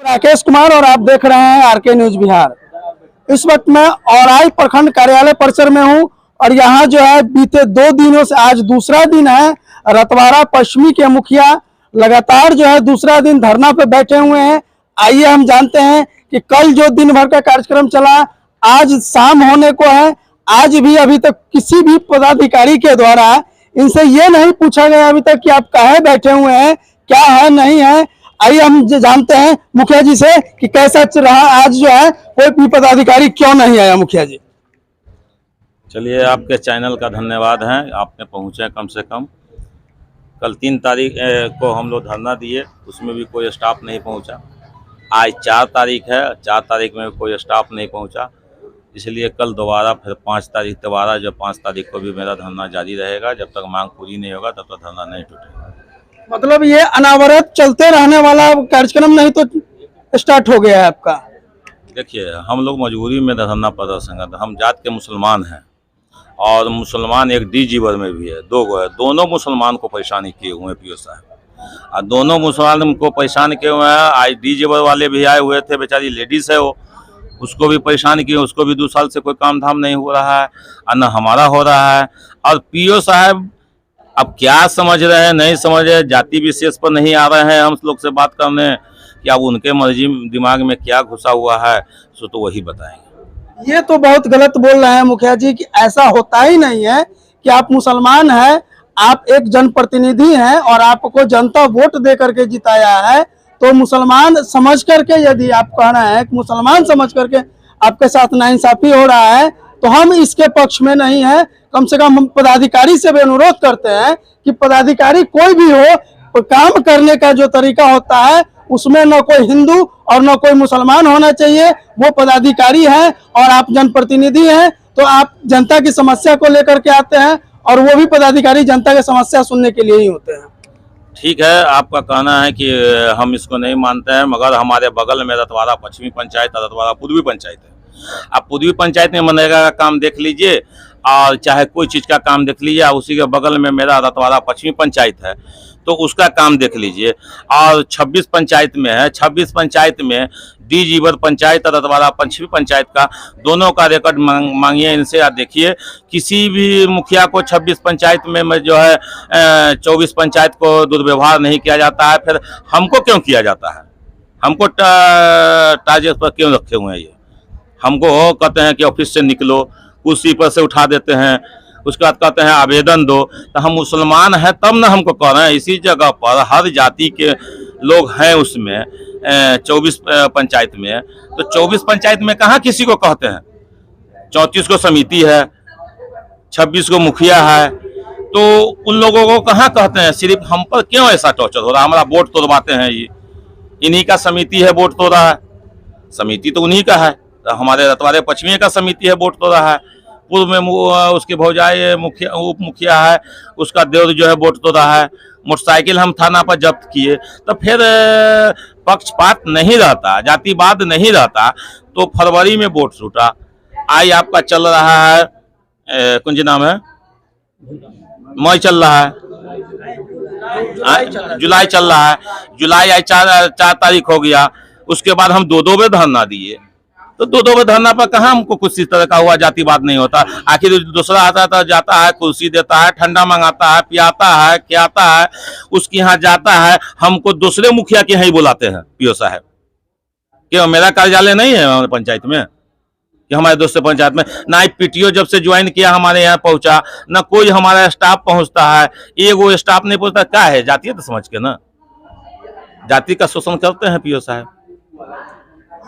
राकेश कुमार और आप देख रहे हैं आरके न्यूज बिहार। इस वक्त मैं औराई प्रखंड कार्यालय परिसर में हूं और यहां जो है बीते 2 दिनों से आज दूसरा दिन है। रतवाड़ा पश्चिमी के मुखिया लगातार जो है दूसरा दिन धरना पे बैठे हुए हैं। आइए हम जानते हैं कि कल जो दिन भर का कार्यक्रम चला आज शाम होने को है। आज भी अभी तक किसी भी पदाधिकारी के द्वारा इनसे ये नहीं पूछा गया अभी तक कि आप काहे बैठे हुए हैं, क्या है नहीं है। आइए हम जानते हैं मुखिया जी से कि कैसा रहा आज जो है कोई भी पदाधिकारी क्यों नहीं आया। मुखिया जी चलिए, आपके चैनल का धन्यवाद है, आपने पहुँचे कम से कम। कल 3 तारीख को हम लोग धरना दिए, उसमें भी कोई स्टाफ नहीं पहुंचा। आज 4 तारीख है, 4 तारीख में कोई स्टाफ नहीं पहुंचा, इसलिए कल दोबारा फिर 5 तारीख दोबारा, जब 5 तारीख को भी मेरा धरना जारी रहेगा। जब तक मांग पूरी नहीं होगा तब तक धरना नहीं टूटेगा। मतलब ये अनावरत चलते रहने वाला कार्यक्रम नहीं तो स्टार्ट हो गया है आपका? देखिए, हम लोग मजबूरी में धरना प्रदर्शन करते हैं। हम जात के मुसलमान हैं और मुसलमान एक डी जीवर में भी है, 2 है। दोनों मुसलमान को परेशानी किए हुए हैं पीओ साहब, और दोनों मुसलमान को परेशान किए हुए हैं। आज डी जीवर वाले भी आए हुए थे, बेचारी लेडीज़ है वो, उसको भी परेशान किए। उसको भी 2 साल से कोई काम धाम नहीं हो रहा है और न हमारा हो रहा है। और पीओ साहब अब क्या समझ रहे हैं नहीं समझ रहे, जाति विशेष पर नहीं आ रहे हैं हम लोग से बात करने कि अब उनके मर्जी दिमाग में क्या घुसा हुआ है सो तो वही बताएंगे। ये तो बहुत गलत बोल रहे हैं मुखिया जी कि ऐसा होता ही नहीं है कि आप मुसलमान हैं, आप एक जनप्रतिनिधि हैं और आपको जनता वोट दे करके जिताया है। तो मुसलमान समझ करके यदि आप कह रहे हैं कि मुसलमान समझ करके आपके साथ नाइंसाफी हो रहा है तो हम इसके पक्ष में नहीं है। कम से कम हम पदाधिकारी से भी अनुरोध करते हैं कि पदाधिकारी कोई भी हो, काम करने का जो तरीका होता है उसमें न कोई हिंदू और न कोई मुसलमान होना चाहिए। वो पदाधिकारी हैं और आप जनप्रतिनिधि हैं, तो आप जनता की समस्या को लेकर के आते हैं और वो भी पदाधिकारी जनता की समस्या सुनने के लिए ही होते हैं। ठीक है, आपका कहना है कि हम इसको नहीं मानते हैं, मगर हमारे बगल में रतवाड़ा पश्चिमी पंचायत और रतवाड़ा पूर्वी पंचायत है। आप पूर्वी पंचायत में मनरेगा का काम देख लीजिए और चाहे कोई चीज़ का काम देख लीजिए, उसी के बगल में मेरा रतवाड़ा पश्चिमी पंचायत है तो उसका काम देख लीजिए। और 26 पंचायत में है, 26 पंचायत में डी जीवर पंचायत और रतवाड़ा पश्चिमी पंचायत का दोनों का रिकॉर्ड मांगिए इनसे। आप देखिए, किसी भी मुखिया को 26 पंचायत में जो है 24 पंचायत को दुर्व्यवहार नहीं किया जाता है, फिर हमको क्यों किया जाता है? हमको टारगेट पर क्यों रखे हुए हैं? ये हमको कहते हैं कि ऑफिस से निकलो, कुर्सी पर से उठा देते हैं, उसके बाद कहते हैं आवेदन दो। तो हम मुसलमान हैं तब ना हमको कह रहे हैं। इसी जगह पर हर जाति के लोग हैं उसमें 24 पंचायत में, तो 24 पंचायत में कहाँ किसी को कहते हैं? 34 को समिति है, 26 को मुखिया है, तो उन लोगों को कहाँ कहते हैं? सिर्फ हम पर क्यों ऐसा टॉर्चर हो रहा है? हमारा वोट तोड़वाते हैं, ये इन्हीं का समिति है वोट तोड़ रहा है, समिति तो उन्हीं का है। तो हमारे रतवाड़े पश्चिमी का समिति है वोट तो रहा है, पूर्व में उसके भौजाई मुखिया उप मुखिया है, उसका देवर जो है वोट तो रहा है। मोटरसाइकिल हम थाना पर जब्त किए, तो फिर पक्षपात नहीं रहता, जातिवाद नहीं रहता, तो फरवरी में वोट छूटा। आज आपका चल रहा है कुंज नाम है, मई चल रहा है, जुलाई चल रहा है। जुलाई आज 4 तारीख हो गया, उसके बाद हम 2 में धरना दिए। तो 2 में धरना पर कहाँ हमको कुछ इस तरह का हुआ जातिवाद नहीं होता। आखिर दूसरा आता था, जाता है, कुर्सी देता है, ठंडा मंगाता है, पियाता है, खिलाता है, उसके यहाँ जाता है। हमको दूसरे मुखिया के यहाँ ही बुलाते हैं पीओ साहब। क्यों मेरा कार्यालय नहीं है हमारे पंचायत में कि हमारे दूसरे पंचायत में? ना पीटीओ जब से ज्वाइन किया हमारे यहाँ पहुंचा, ना कोई हमारा स्टाफ पहुंचता है। वो स्टाफ नहीं पहुंचता, क्या है? जाति तो समझ के ना, जाति का शोषण करते हैं पीओ साहब।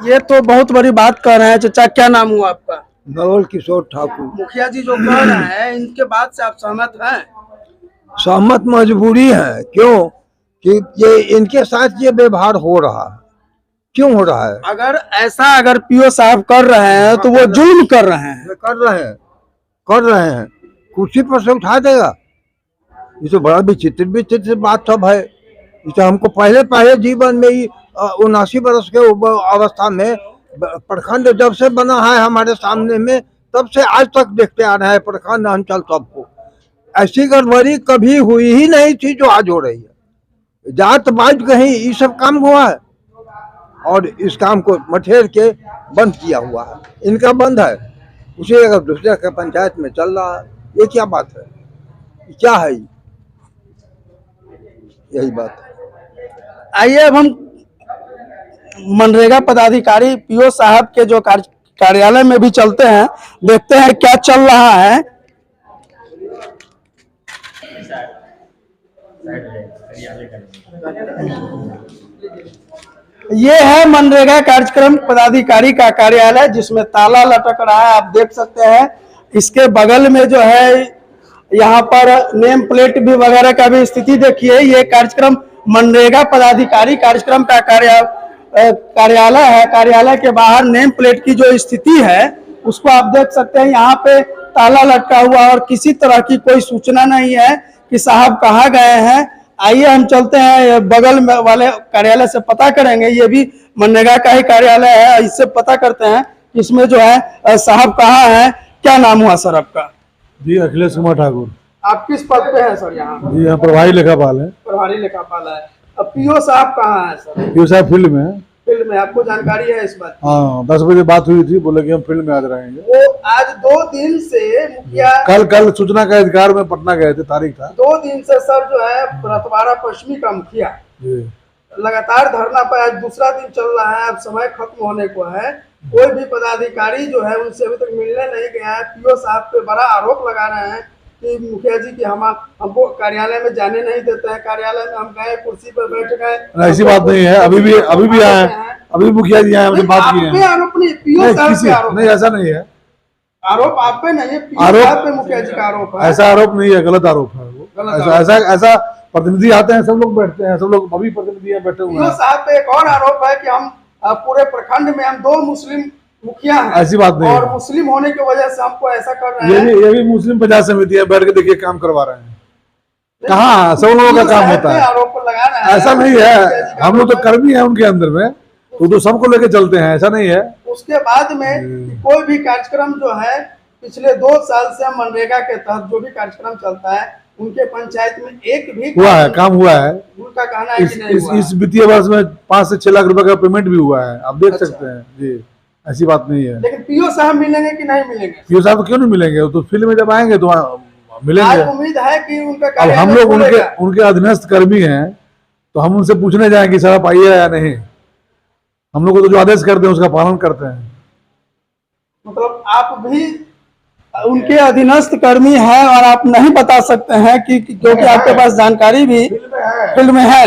ये तो बहुत बड़ी बात कर रहे हैं। चाचा क्या नाम हुआ आपका? नवल किशोर ठाकुर। मुखिया जी जो कह रहे हैं इनके बात से आप सहमत हैं? सहमत मजबूरी है, क्यों कि ये इनके साथ ये व्यवहार हो रहा है। क्यों हो रहा है? अगर पीओ साहब कर रहे हैं तो वो जुल्म कर रहे हैं। कर रहे हैं, कुर्सी पर से उठा देगा। ये तो बड़ा विचित्र बात सब है। इसे हमको पहले जीवन में ही 79 वर्ष के अवस्था में प्रखंड जब से बना है हमारे सामने में, तब से आज तक देखते आ रहे हैं प्रखंड अंचल सबको। ऐसी गड़बड़ी कभी हुई ही नहीं थी जो आज हो रही है। जात बात कहीं ये सब काम हुआ है। और इस काम को मठेर के बंद किया हुआ है। इनका बंद है, उसी जगह दूसरे के पंचायत में चल रहा है। ये क्या बात है, क्या है यही बात है। आइए अब हम मनरेगा पदाधिकारी पीओ साहब के जो कार्यालय में भी चलते हैं, देखते हैं क्या चल रहा है। ये है मनरेगा कार्यक्रम पदाधिकारी का कार्यालय, जिसमें ताला लटक रहा है, आप देख सकते हैं। इसके बगल में जो है यहाँ पर नेम प्लेट भी वगैरह का भी स्थिति देखिए। ये कार्यक्रम मनरेगा पदाधिकारी कार्यक्रम का कार्यालय है। कार्यालय के बाहर नेम प्लेट की जो स्थिति है उसको आप देख सकते हैं। यहाँ पे ताला लटका हुआ और किसी तरह की कोई सूचना नहीं है कि साहब कहाँ गए हैं। आइए हम चलते हैं बगल में वाले कार्यालय से पता करेंगे। ये भी मनरेगा का ही कार्यालय है, इससे पता करते हैं इसमें जो है साहब कहाँ हैं। क्या नाम हुआ सर आपका? जी अखिलेश कुमार ठाकुर। आप किस पद पे हैं सर यहाँ? जी यहाँ प्रभारी लेखापाल है। प्रभारी लेखापाल है। अब पीओ साहब कहाँ है सर? पीओ साहब फील्ड में है। फील्ड में, आपको जानकारी है इस बात की? हाँ 10 बजे बात हुई थी, बोले कि हम फील्ड में आज रहेंगे। वो आज 2 दिन से मुखिया कल सूचना का अधिकार में पटना गए थे, तारीख था 2 दिन से सर जो है रतवाड़ा पश्चिमी का मुखिया जी लगातार धरना पर, आज दूसरा दिन चल रहा है, अब समय खत्म होने को है। कोई भी पदाधिकारी जो है उनसे अभी तक मिलने नहीं गया है। पीओ साहब पे बड़ा आरोप लगा रहे हैं कि मुखिया जी की हमको कार्यालय में जाने नहीं देते हैं। कार्यालय में हम गए, कुर्सी पर बैठ गए। ऐसी बात नहीं है, अभी भी आए हैं, अभी मुखिया जी आए, हमसे बात की है। आरोप नहीं, पीओ साहब पे आरोप नहीं, ऐसा नहीं है। आरोप आप पे नहीं है, पीओ साहब पे मुखिया जी का आरोप है। ऐसा आरोप नहीं है, गलत आरोप है वो। ऐसा प्रतिनिधि आते हैं, सब लोग बैठते हैं, सब लोग अभी प्रतिनिधि बैठे हुए पीओ हैं। साहब पे एक और आरोप है कि हम पूरे प्रखंड में हम 2 मुस्लिम मुखिया हैं। ऐसी बात नहीं और है। मुस्लिम होने की वजह से हमको ऐसा कर रहे हैं। ये भी मुस्लिम पंचायत समिति है, बैठ के देखिए काम करवा रहे हैं। कहाँ सब लोगों का काम होता है, आरोप लगा रहे हैं। ऐसा नहीं है। हम लोग तो कर्मी है उनके अंदर में, तो सबको लेके चलते हैं, ऐसा नहीं है। उसके बाद में कोई भी कार्यक्रम जो है पिछले 2 साल से मनरेगा के तहत जो भी कार्यक्रम चलता है उनके पंचायत में एक भी हुआ है, काम हुआ है। उनका कहना है कि नहीं हुआ। इस वित्तीय वर्ष में 5 से 6 लाख रुपए का पेमेंट भी हुआ है, आप देख सकते हैं जी। ऐसी बात नहीं है। लेकिन पीओ साहब मिलेंगे कि नहीं मिलेंगे? पीओ साहब क्यों नहीं मिलेंगे, वो तो फील्ड में जब आएंगे तो मिलेंगे। आज उम्मीद है कि उनका अब हम लोग उनके अधीनस्थ कर्मी हैं, तो हम उनसे पूछने जाएंगे सर आप आइए या नहीं। हम लोग को तो जो आदेश करते हैं उसका पालन करते हैं। मतलब आप भी उनके अधीनस्थ कर्मी हैं और आप नहीं बता सकते हैं कि क्योंकि आपके पास जानकारी भी फील्ड में है।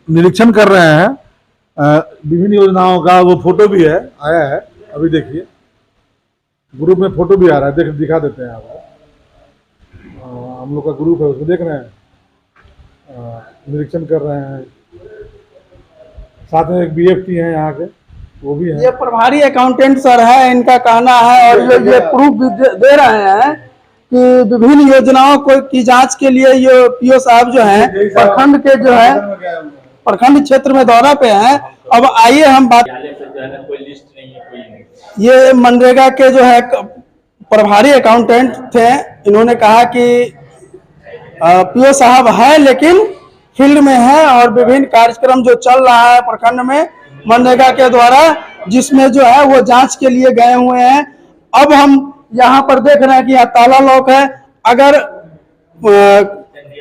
निरीक्षण कर रहे हैं विभिन्न योजनाओं का, वो फोटो भी है, आया है अभी देखिए, ग्रुप में फोटो भी आ रहा है, दिखा देते हैं आपको। हम लोग का ग्रुप है, उसको देख रहे हैं, निरीक्षण कर रहे हैं। साथ में एक बीएफटी है यहाँ के, वो भी है। ये प्रभारी अकाउंटेंट सर है, इनका कहना है और ये प्रूफ भी दे रहे हैं कि विभिन्न योजनाओं को की जांच के लिए ये पीओ साहब जो है प्रखंड के जो है प्रखंड क्षेत्र में दौरा पे हैं। अब आइए हम बात, ये मनरेगा के जो है प्रभारी अकाउंटेंट थे, इन्होंने कहा कि पीओ साहब है लेकिन फील्ड में है और विभिन्न कार्यक्रम जो चल रहा है प्रखंड में मनरेगा के द्वारा, जिसमें जो है वो जांच के लिए गए हुए हैं। अब हम यहाँ पर देख रहे हैं कि यहाँ ताला लॉक है। अगर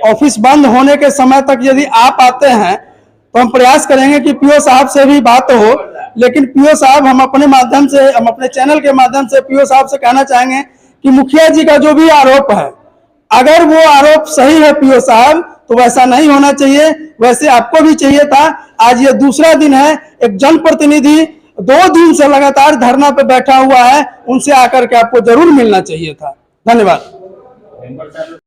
ऑफिस बंद होने के समय तक यदि आप आते हैं तो हम प्रयास करेंगे कि पीओ साहब से भी बात हो। लेकिन पीओ साहब, हम अपने माध्यम से, हम अपने चैनल के माध्यम से पीओ साहब से कहना चाहेंगे कि मुखिया जी का जो भी आरोप है, अगर वो आरोप सही है पीओ साहब, तो वैसा नहीं होना चाहिए, वैसे आपको भी चाहिए था। आज ये दूसरा दिन है, एक जनप्रतिनिधि 2 दिन से लगातार धरना पे बैठा हुआ है, उनसे आकर के आपको जरूर मिलना चाहिए था। धन्यवाद।